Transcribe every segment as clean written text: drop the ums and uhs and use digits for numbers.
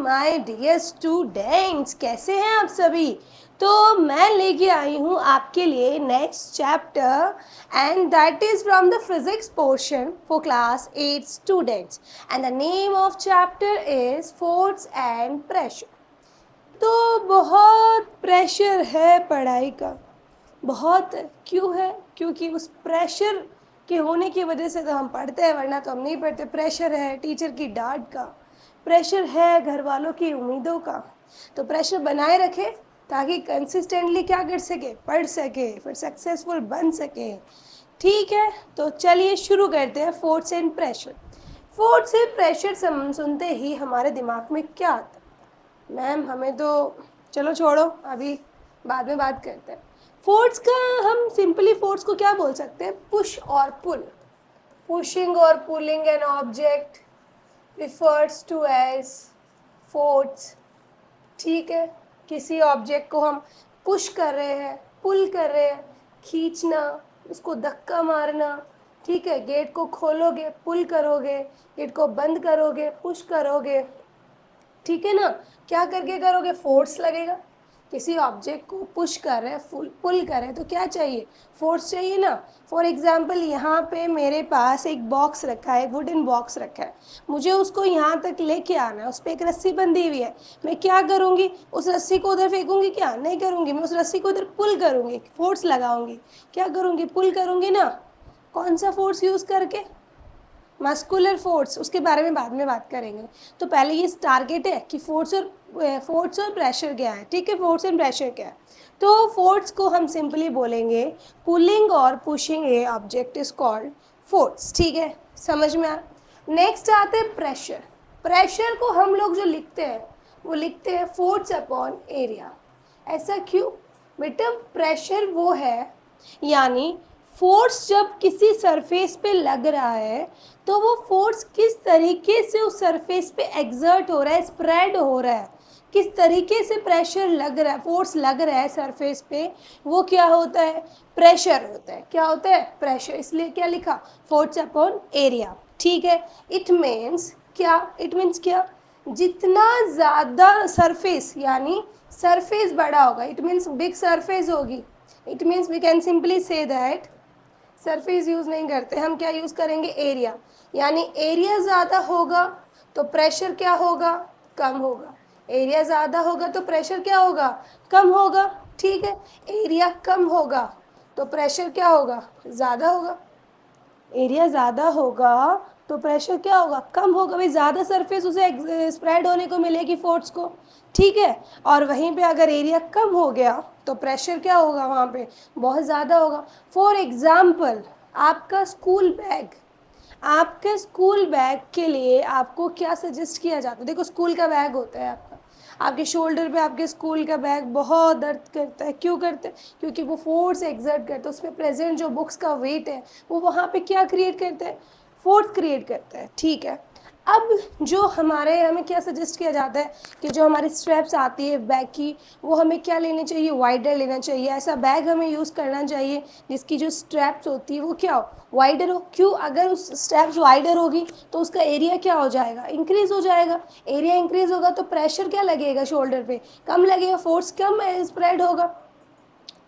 My dear students, कैसे हैं आप सभी। तो मैं लेके आई हूँ आपके लिए next chapter and that is from the physics portion for class 8 students and the name of chapter is force and pressure. तो बहुत प्रेशर है पढ़ाई का, बहुत। क्यों है? क्योंकि उस प्रेशर के होने की वजह से तो हम पढ़ते हैं, वरना तो हम नहीं पढ़ते। प्रेशर है टीचर की डांट का, प्रेशर है घर वालों की उम्मीदों का। तो प्रेशर बनाए रखे ताकि कंसिस्टेंटली क्या कर सके, पढ़ सके, फिर सक्सेसफुल बन सके। ठीक है, तो चलिए शुरू करते हैं। Force and pressure. Force and pressure सुनते ही हमारे दिमाग में क्या आता है? मैम हमें तो, चलो छोड़ो, अभी बाद में बात करते हैं। फोर्स का हम सिंपली फोर्स को क्या बोल सकते हैं? पुश और पुल। पुशिंग और pulling an object refers to as force. ठीक है, किसी ऑब्जेक्ट को हम पुश कर रहे हैं, पुल कर रहे हैं, खींचना, उसको धक्का मारना। ठीक है, गेट को खोलोगे पुल करोगे, गेट को बंद करोगे पुश करोगे। ठीक है ना, क्या करके करोगे? फोर्स लगेगा। किसी ऑब्जेक्ट को पुश कर रहे हैं, पुल कर रहे हैं, तो क्या चाहिए? फोर्स चाहिए ना। फॉर एग्जाम्पल यहाँ पे मेरे पास एक बॉक्स रखा है, वुडन बॉक्स रखा है, मुझे उसको यहाँ तक लेके आना है। उस पर एक रस्सी बंधी हुई है, मैं क्या करूँगी? उस रस्सी को उधर फेंकूंगी? क्या नहीं करूँगी, मैं उस रस्सी को उधर पुल करूँगी, फोर्स लगाऊंगी। क्या करूँगी? पुल करूँगी ना। कौन सा फोर्स यूज़ करके? मस्कुलर फोर्स, उसके बारे में बाद में बात करेंगे। तो पहले ये टारगेट है कि फोर्स और प्रेशर क्या है। ठीक है, फोर्स एंड प्रेशर क्या है? तो फोर्स को हम सिंपली बोलेंगे पुलिंग और pushing A object is called force. ठीक है, समझ में आ? नेक्स्ट आते हैं प्रेशर। प्रेशर को हम लोग जो लिखते हैं वो लिखते हैं फोर्स अपॉन एरिया। ऐसा क्यों बेटा? प्रेशर वो है, यानी फोर्स जब किसी सरफेस पे लग रहा है तो वो फोर्स किस तरीके से उस सरफेस पे एग्जर्ट हो रहा है, स्प्रेड हो रहा है, किस तरीके से प्रेशर लग रहा है, फोर्स लग रहा है सरफेस पे, वो क्या होता है? प्रेशर होता है। क्या होता है? प्रेशर। इसलिए क्या लिखा? Force upon area. ठीक है, इट मीन्स क्या? इट मीन्स क्या? जितना ज़्यादा सरफेस, यानी सरफेस बड़ा होगा, इट मीन्स बिग सरफेस होगी, it means we can simply say that, surface use नहीं करते हम, क्या यूज़ करेंगे? एरिया। यानी एरिया ज़्यादा होगा तो प्रेशर क्या होगा? कम होगा। एरिया ज़्यादा होगा तो प्रेशर क्या होगा? कम होगा। ठीक है, एरिया कम होगा तो प्रेशर क्या होगा? ज़्यादा होगा। एरिया ज़्यादा होगा तो प्रेशर क्या होगा? कम होगा। भाई ज़्यादा सरफेस उसे स्प्रेड होने को मिलेगी फोर्स को। ठीक है, और वहीं पे अगर एरिया कम हो गया तो प्रेशर क्या होगा? वहाँ पे बहुत ज़्यादा होगा। फॉर एग्ज़ाम्पल, आपका स्कूल बैग, आपके स्कूल बैग के लिए आपको क्या सजेस्ट किया जाता है? देखो, स्कूल का बैग होता है आपका, आपके शोल्डर पे आपके स्कूल का बैग बहुत दर्द करता है। क्यों करता है? क्योंकि वो फोर्स एग्जर्ट करता है, उसमें प्रेजेंट जो बुक्स का वेट है वो वहाँ पे क्या क्रिएट करता है? फोर्स क्रिएट करता है। ठीक है, अब जो हमें क्या सजेस्ट किया जाता है कि जो हमारी स्ट्रैप्स आती है बैग की, वो हमें क्या लेनी चाहिए? वाइडर लेना चाहिए। ऐसा बैग हमें यूज़ करना चाहिए जिसकी जो स्ट्रैप्स होती है वो क्या हो? वाइडर हो। क्यों? अगर उस स्ट्रैप्स वाइडर होगी तो उसका एरिया क्या हो जाएगा? इंक्रीज हो जाएगा। एरिया इंक्रीज होगा तो प्रेशर क्या लगेगा? शोल्डर पे कम लगेगा, फोर्स कम स्प्रेड होगा।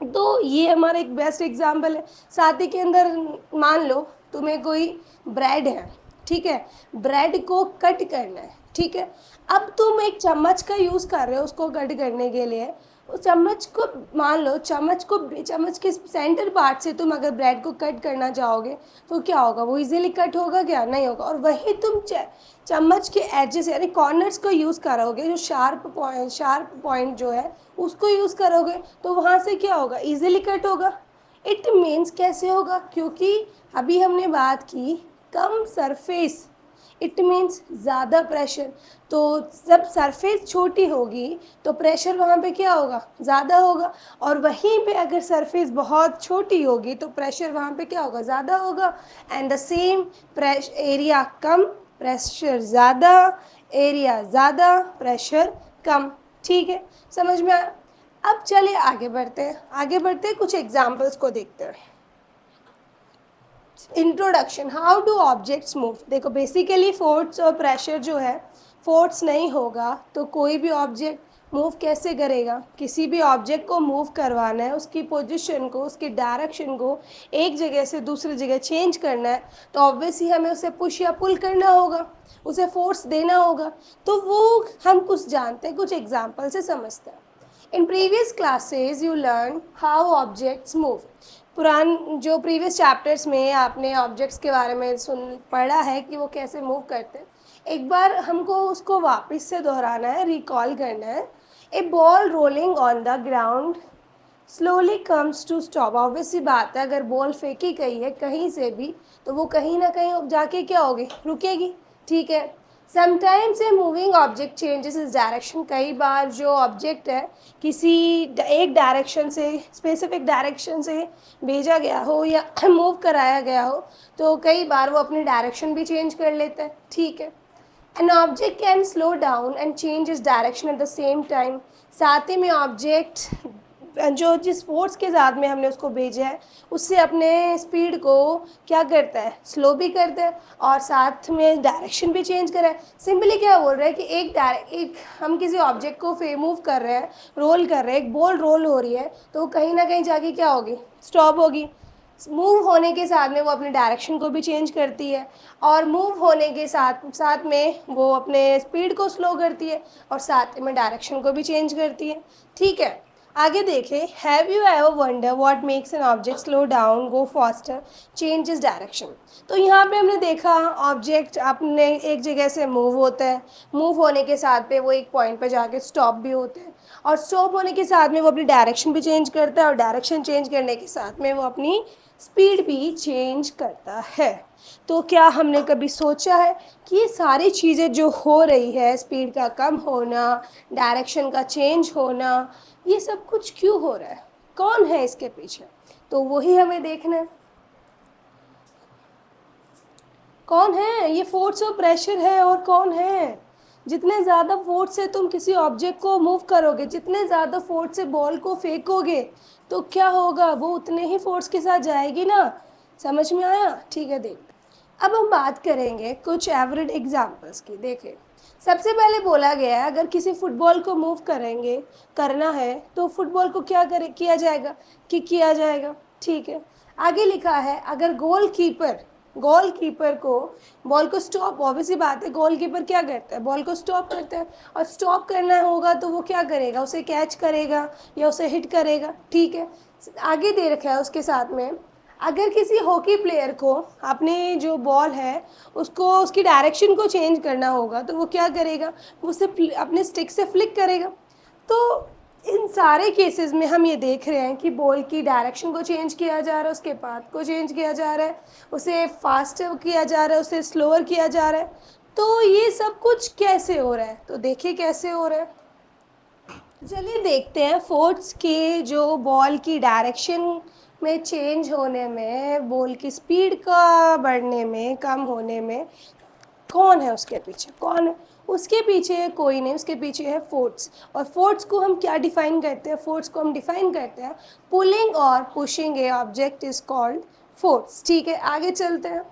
तो ये हमारा एक बेस्ट एग्जाम्पल है। साथ ही के अंदर मान लो तुम्हें कोई ब्रेड है, ठीक है, ब्रेड को कट करना है। ठीक है, अब तुम एक चम्मच का यूज़ कर रहे हो उसको कट करने के लिए। उस चम्मच को, मान लो चम्मच के सेंटर पार्ट से तुम अगर ब्रेड को कट करना चाहोगे तो क्या होगा? वो इजीली कट होगा? क्या नहीं होगा। और वही तुम चम्मच के एजेस यानी कॉर्नर्स को यूज़ करोगे, जो शार्प पॉइंट जो है उसको यूज़ करोगे तो वहाँ से क्या होगा? इजीली कट होगा। इट मीन्स कैसे होगा? क्योंकि अभी हमने बात की कम सरफेस, इट मीन्स ज़्यादा प्रेशर। तो जब सरफेस छोटी होगी तो प्रेशर वहाँ पे क्या होगा? ज़्यादा होगा। और वहीं पे अगर सरफेस बहुत छोटी होगी तो प्रेशर वहाँ पे क्या होगा? ज़्यादा होगा। And the same, area come, pressure ज़्यादा, एरिया ज़्यादा, प्रेशर कम। ठीक है, समझ में आया? अब चलिए आगे बढ़ते हैं, कुछ एग्जाम्पल्स को देखते हैं। Introduction, how do objects move. देखो, बेसिकली फोर्स और प्रेशर जो है, फोर्स नहीं होगा तो कोई भी ऑब्जेक्ट मूव कैसे करेगा? किसी भी ऑब्जेक्ट को मूव करवाना है, उसकी पोजीशन को, उसकी डायरेक्शन को एक जगह से दूसरी जगह चेंज करना है, तो ऑब्वियसली हमें उसे पुश या पुल करना होगा, उसे फोर्स देना होगा। तो वो हम कुछ जानते हैं, कुछ एग्जाम्पल से समझते हैं। In previous classes you learn how objects move. जो प्रीवियस चैप्टर्स में आपने ऑब्जेक्ट्स के बारे में पढ़ा है कि वो कैसे मूव करते हैं। एक बार हमको उसको वापस से दोहराना है, रिकॉल करना है। A ball rolling on the ground slowly comes to stop. Obviously बात है, अगर बॉल फेंकी गई है कहीं से भी तो वो कहीं ना कहीं जाके क्या होगी? रुकेगी, ठीक है। Sometimes a moving object changes इस डायरेक्शन। कई बार जो ऑब्जेक्ट है किसी एक डायरेक्शन से, स्पेसिफिक डायरेक्शन से भेजा गया हो या मूव कराया गया हो, तो कई बार वो अपनी डायरेक्शन भी चेंज कर लेता है, ठीक है। An object can slow down and change its direction at the same time। साथ ही में ऑब्जेक्ट जो जिस फोर्स के साथ में हमने उसको भेजा है उससे अपने स्पीड को क्या करता है? स्लो भी करता है और साथ में डायरेक्शन भी चेंज कर रहा है। सिंपली क्या बोल रहा है कि एक हम किसी ऑब्जेक्ट को मूव कर रहे हैं, रोल कर रहे हैं, एक बॉल रोल हो रही है तो कहीं ना कहीं जाके क्या होगी? स्टॉप होगी। मूव होने के साथ में वो अपने डायरेक्शन को भी चेंज करती है और मूव होने के साथ साथ में वो अपने स्पीड को स्लो करती है और साथ में डायरेक्शन को भी चेंज करती है, ठीक है। आगे देखें, have you ever wonder what makes an object slow down, go faster, change is direction. तो यहाँ पे हमने देखा ऑब्जेक्ट अपने एक जगह से मूव होता है, मूव होने के साथ में वो एक पॉइंट पर जाके स्टॉप भी होते हैं और स्टॉप होने के साथ में वो अपनी डायरेक्शन भी चेंज करता है और डायरेक्शन चेंज करने के साथ में वो अपनी स्पीड भी चेंज करता है। तो क्या हमने कभी सोचा है कि ये सारी चीज़ें जो हो रही है, स्पीड का कम होना, डायरेक्शन का चेंज होना, ये सब कुछ क्यों हो रहा है? कौन है इसके पीछे? तो वही हमें देखना है। कौन है ये? फोर्स और प्रेशर है। और कौन है? जितने ज़्यादा फोर्स से तुम किसी ऑब्जेक्ट को मूव करोगे, जितने ज़्यादा फोर्स से बॉल को फेंकोगे तो क्या होगा? वो उतने ही फोर्स के साथ जाएगी ना। समझ में आया? ठीक है, देख अब हम बात करेंगे कुछ एवरेज एग्जांपल्स की। देखें, सबसे पहले बोला गया है अगर किसी फुटबॉल को मूव करना है तो फुटबॉल को क्या किया जाएगा? किक किया जाएगा, ठीक है। आगे लिखा है अगर गोलकीपर को बॉल को स्टॉप, ऑब्वियसली बात है, गोलकीपर क्या करता है? बॉल को स्टॉप करता है और स्टॉप करना होगा तो वो क्या करेगा? उसे कैच करेगा या उसे हिट करेगा, ठीक है। आगे दे रखा है उसके साथ में अगर किसी हॉकी प्लेयर को अपनी जो बॉल है उसको उसकी डायरेक्शन को चेंज करना होगा तो वो क्या करेगा? वो उसे अपने स्टिक से फ्लिक करेगा। तो इन सारे केसेस में हम ये देख रहे हैं कि बॉल की डायरेक्शन को चेंज किया जा रहा है, उसके पाथ को चेंज किया जा रहा है, उसे फास्टर किया जा रहा है, उसे स्लोअर किया जा रहा है। तो ये सब कुछ कैसे हो रहा है? तो देखिए कैसे हो रहा है। चलिए देखते हैं फोर्स के जो बॉल की डायरेक्शन में चेंज होने में, बॉल की स्पीड का बढ़ने में, कम होने में कौन है उसके पीछे? कौन है उसके पीछे? कोई नहीं, उसके पीछे है फोर्स। और फोर्स को हम क्या डिफाइन करते हैं? फोर्स को हम डिफाइन करते हैं पुलिंग और pushing A object is called force, ठीक है। आगे चलते हैं।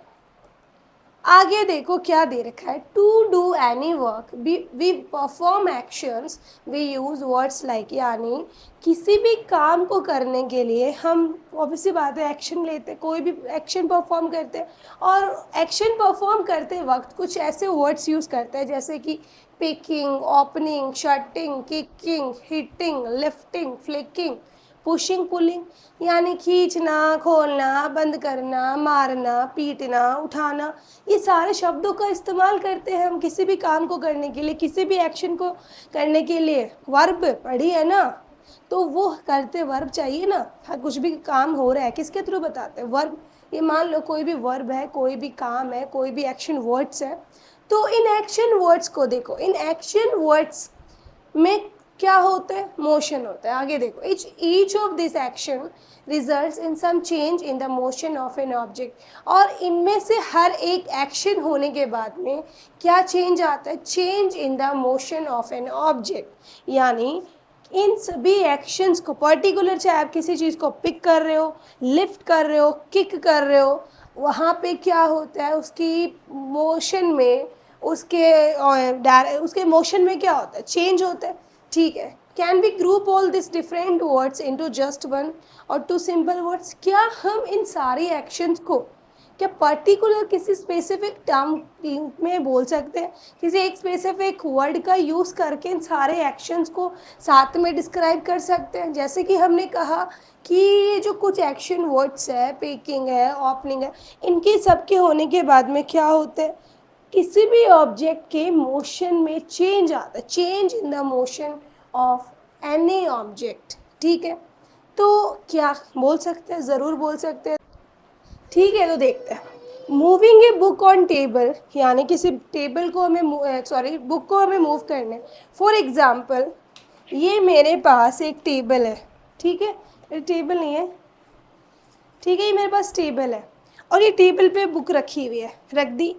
आगे देखो क्या दे रखा है, to do any work we perform actions we use words like. यानी किसी भी काम को करने के लिए हम ऑब्वियसली बात है एक्शन लेते हैं, कोई भी एक्शन परफॉर्म करते हैं और एक्शन परफॉर्म करते वक्त कुछ ऐसे वर्ड्स यूज़ करते हैं जैसे कि picking, opening, shutting, kicking, hitting, lifting, flicking, pushing, pulling. यानी खींचना, खोलना, बंद करना, मारना, पीटना, उठाना, ये सारे शब्दों का इस्तेमाल करते हैं हम किसी भी काम को करने के लिए, किसी भी एक्शन को करने के लिए। वर्ब पढ़ी है ना, तो वो करते वर्ब चाहिए ना। हाँ, कुछ भी काम हो रहा है किसके थ्रू बताते हैं? वर्ब। ये मान लो कोई भी वर्ब है, कोई भी काम है, कोई भी एक्शन वर्ड्स है, तो इन एक्शन वर्ड्स को देखो, इन एक्शन वर्ड्स में क्या होता है? मोशन होता है। आगे देखो, each of this action results in some change in the motion of an object. और इनमें से हर एक एक्शन होने के बाद में क्या चेंज आता है? Change in the motion of an object. यानी इन सभी एक्शंस को पर्टिकुलर, चाहे आप किसी चीज़ को पिक कर रहे हो, लिफ्ट कर रहे हो, किक कर रहे हो, वहाँ पे क्या होता है? उसकी मोशन में, उसके मोशन में क्या होता है, चेंज होता है, ठीक है। Can be group all this different words into just one और टू सिंपल वर्ड्स, क्या हम इन सारी एक्शंस को क्या पर्टिकुलर किसी स्पेसिफिक टर्म में बोल सकते हैं, किसी एक स्पेसिफिक वर्ड का यूज़ करके इन सारे एक्शंस को साथ में डिस्क्राइब कर सकते हैं। जैसे कि हमने कहा कि ये जो कुछ एक्शन वर्ड्स है, पेकिंग है, ओपनिंग है, इनके सबके होने के बाद में क्या होता है, किसी भी ऑब्जेक्ट के मोशन में चेंज आता है, change in the motion of any object, ठीक है। तो क्या बोल सकते हैं, ज़रूर बोल सकते हैं, ठीक है। तो देखते हैं, moving a book on table, यानी किसी टेबल को हमें बुक को हमें मूव करना है। फॉर एग्ज़ाम्पल, ये मेरे पास एक टेबल है, ठीक है, ये टेबल नहीं है, ठीक है, ये मेरे पास टेबल है और ये टेबल पे बुक रखी हुई है, रख दी।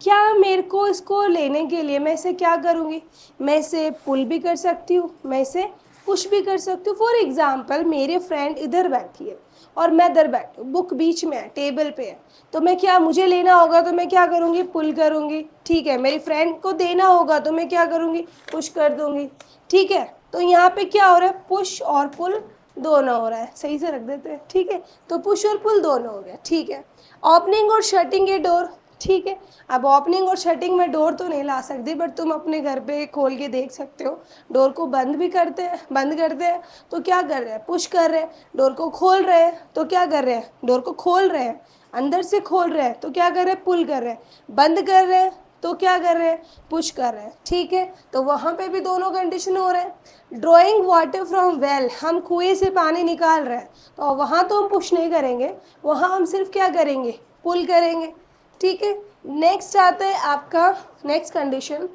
क्या मेरे को इसको लेने के लिए मैं इसे क्या करूँगी, मैं इसे पुल भी कर सकती हूँ, मैं इसे पुश भी कर सकती हूँ। फॉर एग्ज़ाम्पल, मेरे फ्रेंड इधर बैठी है और मैं इधर बैठी हूँ, बुक बीच में है, टेबल पे है, तो मैं क्या, मुझे लेना होगा तो मैं क्या करूँगी, पुल करूँगी, ठीक है। मेरी फ्रेंड को देना होगा तो मैं क्या करूँगी, पुश कर दूँगी, ठीक है। तो यहाँ पे क्या हो रहा है, पुश और पुल दोनों हो रहा है, सही से रख देते हैं, ठीक है। तो पुश और पुल दोनों हो गया, ठीक है। ओपनिंग और शटिंग ए डोर, ठीक है। अब ओपनिंग और शटिंग में डोर तो नहीं ला सकती, बट तुम अपने घर पे खोल के देख सकते हो, डोर को बंद भी करते हैं, बंद करते हैं तो क्या कर रहे हैं, पुश कर रहे हैं। डोर को खोल रहे हैं तो क्या कर रहे हैं, डोर को खोल रहे हैं, अंदर से खोल रहे हैं तो क्या कर रहे हैं, पुल कर रहे हैं, बंद कर रहे हैं तो क्या कर रहे हैं, पुश कर रहे हैं, ठीक है। तो वहाँ पे भी दोनों कंडीशन हो रहे हैं। ड्रॉइंग वाटर फ्रॉम वेल, हम कुएं से पानी निकाल रहे हैं तो वहाँ तो हम पुश नहीं करेंगे, वहाँ हम सिर्फ क्या करेंगे, पुल करेंगे, ठीक है। नेक्स्ट आता है आपका next condition,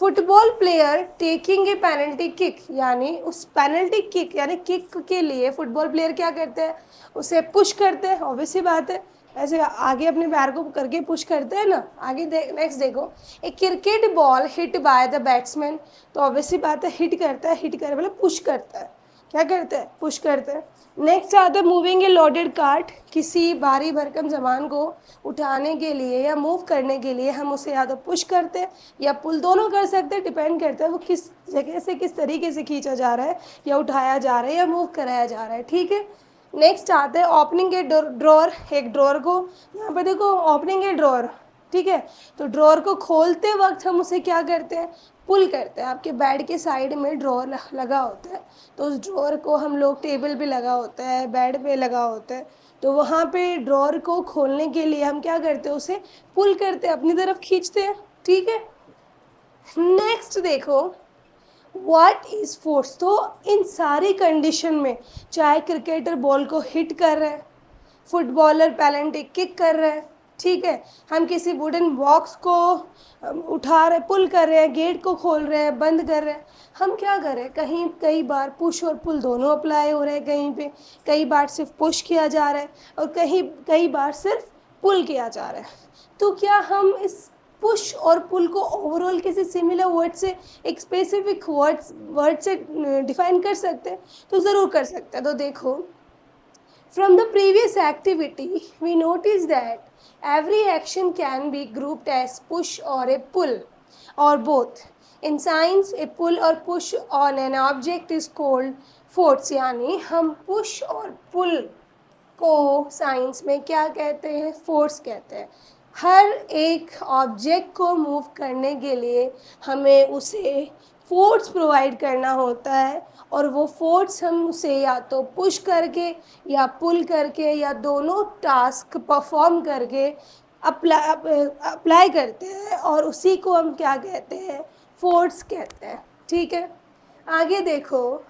football player taking a penalty kick, यानी उस पेनल्टी किक यानी किक के लिए फुटबॉल प्लेयर क्या करते हैं, उसे पुश करते हैं, ऑब्वियस सी बात है, ऐसे आगे अपने पैर को करके पुश करते हैं ना। आगे नेक्स्ट देखो, a cricket ball hit by the batsman, तो ऑब्वियस सी बात है, हिट करता है, हिट करे मतलब पुश करता है, क्या करते हैं, पुश करते हैं। नेक्स्ट आता है मूविंग ए लोडेड कार्ट, किसी भारी भरकम सामान को उठाने के लिए या मूव करने के लिए हम उसे या तो पुश करते हैं या पुल, दोनों कर सकते हैं, डिपेंड करता है वो किस जगह से किस तरीके से खींचा जा रहा है या उठाया जा रहा है या मूव कराया जा रहा है, ठीक है। नेक्स्ट आता है ओपनिंग ए ड्रॉर, एक ड्रॉर को यहाँ पे देखो, ओपनिंग ए ड्रॉर, ठीक है। तो ड्रॉर को खोलते वक्त हम उसे क्या करते हैं, पुल करते हैं। आपके बेड के साइड में ड्रॉर लगा होता है, तो उस ड्रॉर को हम लोग, टेबल पे लगा होता है, बेड पे लगा होता है, तो वहाँ पे ड्रॉर को खोलने के लिए हम क्या करते हैं, उसे पुल करते हैं, अपनी तरफ खींचते हैं, ठीक है। नेक्स्ट देखो, व्हाट इज़ फोर्स, तो इन सारी कंडीशन में, चाहे क्रिकेटर बॉल को हिट कर रहा है, फुटबॉलर पेनल्टी किक कर रहा है, ठीक है, हम किसी वुडन बॉक्स को उठा रहे, पुल कर रहे हैं, गेट को खोल रहे हैं, बंद कर रहे हैं, हम क्या कर रहे हैं, कहीं कई बार पुश और पुल दोनों अप्लाई हो रहे हैं, कहीं पे कई बार सिर्फ पुश किया जा रहा है और कई बार सिर्फ पुल किया जा रहा है। तो क्या हम इस पुश और पुल को ओवरऑल किसी सिमिलर वर्ड से, एक स्पेसिफिक वर्ड से डिफाइन कर सकते हैं, तो ज़रूर कर सकते हैं। तो देखो, from the previous activity we noticed that every action can be grouped as push or a pull or both. In science a pull or push on an object is called force, यानी हम push और pull को science में क्या कहते हैं, force कहते हैं। हर एक ऑब्जेक्ट को मूव करने के लिए हमें उसे फोर्स प्रोवाइड करना होता है और वो फोर्स हम उसे या तो पुश करके या पुल करके या दोनों टास्क परफॉर्म करके अप्लाई करते हैं और उसी को हम क्या कहते हैं, फोर्स कहते हैं, ठीक है। आगे देखो,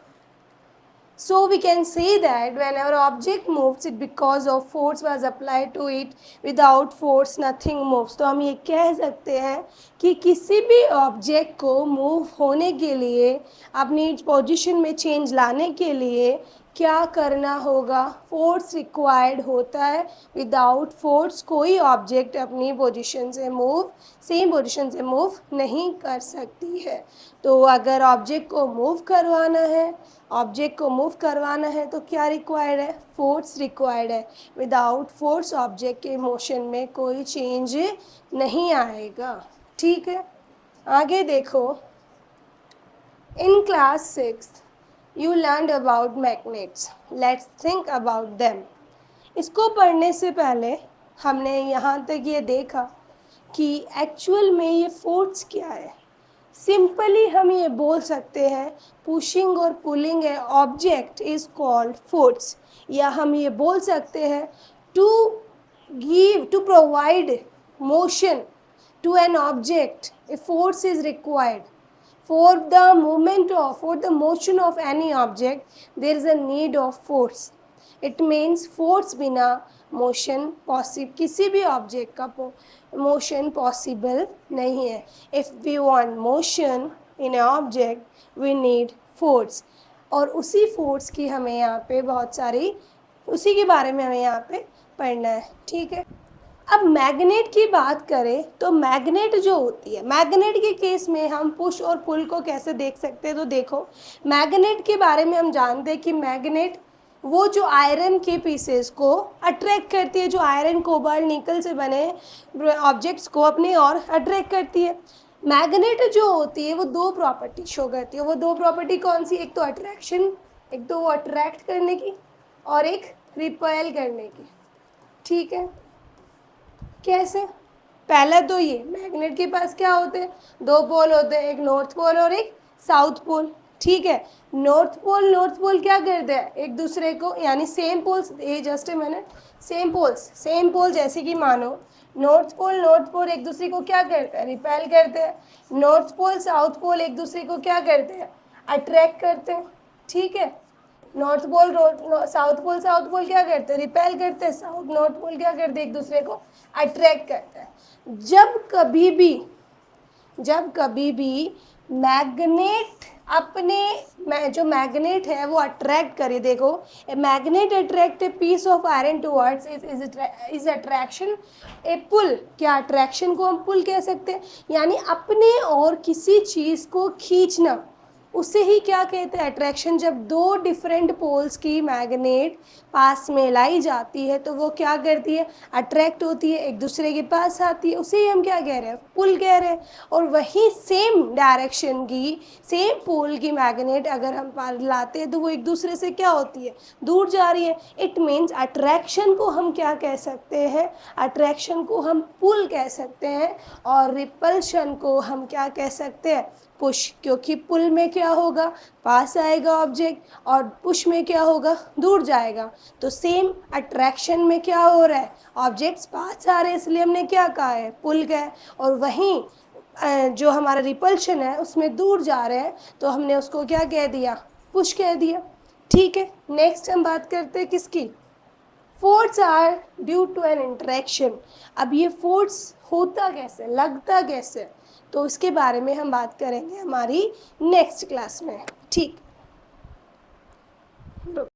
so we can say that whenever object moves it because of force was applied to it, without force nothing moves. तो हम ये कह सकते हैं कि किसी भी ऑब्जेक्ट को मूव होने के लिए, अपनी पोजीशन में चेंज लाने के लिए क्या करना होगा, फोर्स रिक्वायर्ड होता है। विदाउट फोर्स कोई ऑब्जेक्ट अपनी पोजीशन से मूव, सेम पोजीशन से मूव नहीं कर सकती है। तो अगर ऑब्जेक्ट को मूव करवाना है तो क्या रिक्वायर्ड है, फोर्स रिक्वायर्ड है। विदाउट फोर्स ऑब्जेक्ट के मोशन में कोई चेंज नहीं आएगा, ठीक है। आगे देखो, in class 6 you learn about magnets, let's think about them. इसको पढ़ने से पहले हमने यहाँ तक ये देखा कि एक्चुअल में ये फोर्स क्या है। सिंपली हम ये बोल सकते हैं पुशिंग और pulling a object is called force, या हम ये बोल सकते हैं to to provide motion to an object, a force is required. For the motion of any object, there is a need of force. It means force बिना motion possible, किसी भी object का motion possible नहीं है. If we want motion in an object, we need force. और उसी force की हमें यहाँ पे बहुत सारी, उसी के बारे में हमें यहाँ पे पढ़ना है, ठीक है। अब मैग्नेट की बात करें तो मैग्नेट जो होती है, मैग्नेट के केस में हम पुश और पुल को कैसे देख सकते हैं, तो देखो मैग्नेट के बारे में हम जानते हैं कि मैग्नेट वो जो आयरन के पीसेस को अट्रैक्ट करती है, जो आयरन कोबाल्ट निकल से बने ऑब्जेक्ट्स को अपनी ओर अट्रैक्ट करती है। मैग्नेट जो होती है वो दो प्रॉपर्टी शो करती है। वो दो प्रॉपर्टी कौन सी, एक तो अट्रैक्शन, एक तो वो अट्रैक्ट करने की, और एक रिपेल करने की, ठीक है। कैसे, पहला तो ये मैग्नेट के पास क्या होते हैं, दो पोल होते हैं, एक नॉर्थ पोल और एक साउथ पोल, ठीक है। नॉर्थ पोल क्या करते हैं एक दूसरे को, यानी सेम पोल्स, ये just a minute, same pole जैसे कि मानो नॉर्थ पोल एक दूसरे को क्या करते हैं, रिपेल करते हैं। नॉर्थ पोल साउथ पोल एक दूसरे को क्या करते हैं, अट्रैक्ट करते हैं, ठीक है। साउथ पोल क्या करते हैं, रिपेल करते हैं। नॉर्थ पोल क्या करते हैं, एक दूसरे को अट्रैक्ट करते हैं। जब कभी भी मैग्नेट अपने जो मैग्नेट है वो अट्रैक्ट करे, देखो a magnet attract a piece of iron towards is attraction a pull. क्या अट्रैक्शन को हम पुल कह सकते हैं, यानी अपने और किसी चीज़ को खींचना, उसे ही क्या कहते हैं, अट्रैक्शन। जब दो डिफरेंट पोल्स की मैग्नेट पास में लाई जाती है तो वो क्या करती है, अट्रैक्ट होती है, एक दूसरे के पास आती है, उसे ही हम क्या कह रहे हैं, पुल कह रहे हैं। और वही सेम डायरेक्शन की, सेम पोल की मैग्नेट अगर हम लाते हैं तो वो एक दूसरे से क्या होती है, दूर जा रही है। इट मीन्स अट्रैक्शन को हम क्या कह सकते हैं, अट्रैक्शन को हम पुल कह सकते हैं, और रिपल्शन को हम क्या कह सकते हैं, पुश। क्योंकि पुल में क्या होगा, पास आएगा ऑब्जेक्ट, और पुश में क्या होगा, दूर जाएगा। तो सेम अट्रैक्शन में क्या हो रहा है, ऑब्जेक्ट्स पास आ रहे हैं, इसलिए हमने क्या कहा है, पुल कहा है। और वहीं जो हमारा रिपल्शन है उसमें दूर जा रहे हैं तो हमने उसको क्या कह दिया, पुश कह दिया, ठीक है। नेक्स्ट हम बात करते हैं किसकी, force are due to an interaction. अब ये फोर्स होता कैसे, लगता कैसे, तो इसके बारे में हम बात करेंगे हमारी नेक्स्ट क्लास में, ठीक।